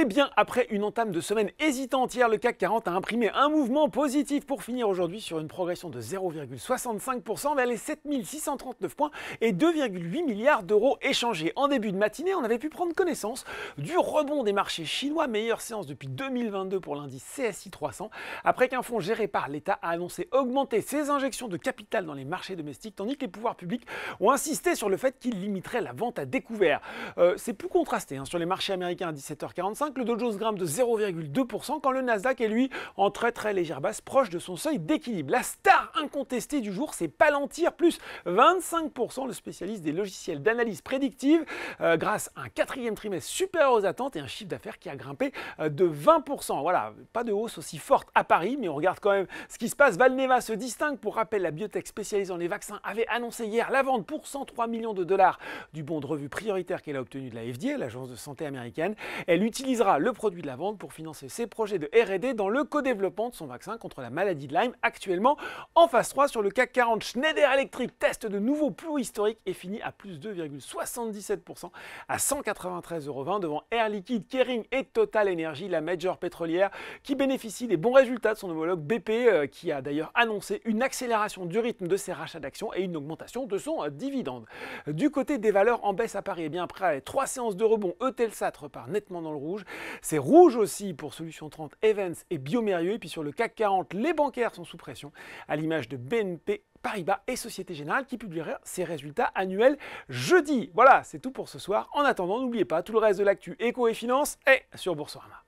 Eh bien, après une entame de semaine hésitante hier, le CAC 40 a imprimé un mouvement positif pour finir aujourd'hui sur une progression de 0,65% vers les 7639 points et 2,8 milliards d'euros échangés. En début de matinée, on avait pu prendre connaissance du rebond des marchés chinois, meilleure séance depuis 2022 pour l'indice CSI 300, après qu'un fonds géré par l'État a annoncé augmenter ses injections de capital dans les marchés domestiques, tandis que les pouvoirs publics ont insisté sur le fait qu'ils limiteraient la vente à découvert. C'est plus contrasté sur les marchés américains à 17h45. Le Dow Jones grimpe de 0,2% quand le Nasdaq est lui en très légère baisse proche de son seuil d'équilibre. La star incontestée du jour, c'est Palantir, plus 25%, le spécialiste des logiciels d'analyse prédictive, grâce à un quatrième trimestre supérieur aux attentes et un chiffre d'affaires qui a grimpé de 20%. Voilà, pas de hausse aussi forte à Paris, mais on regarde quand même ce qui se passe. Valneva se distingue. Pour rappel, la biotech spécialisée dans les vaccins avait annoncé hier la vente pour 103 millions de dollars du bon de revue prioritaire qu'elle a obtenu de la FDA, l'agence de santé américaine. Elle utilisera le produit de la vente pour financer ses projets de R&D dans le co-développement de son vaccin contre la maladie de Lyme, actuellement en phase 3 sur le CAC 40. Schneider Electric teste de nouveaux plus hauts historiques et finit à plus 2,77% à 193,20 € devant Air Liquide, Kering et Total Energy, la major pétrolière qui bénéficie des bons résultats de son homologue BP, qui a d'ailleurs annoncé une accélération du rythme de ses rachats d'actions et une augmentation de son dividende. Du côté des valeurs en baisse à Paris, bien après 3 séances de rebond, Eutelsat repart nettement dans le rouge. C'est rouge aussi pour Solutions 30, Evans et Biomérieux. Et puis sur le CAC 40, les bancaires sont sous pression, à l'image de BNP Paribas et Société Générale qui publiera ses résultats annuels jeudi. Voilà, c'est tout pour ce soir. En attendant, n'oubliez pas, tout le reste de l'actu éco et finance est sur Boursorama.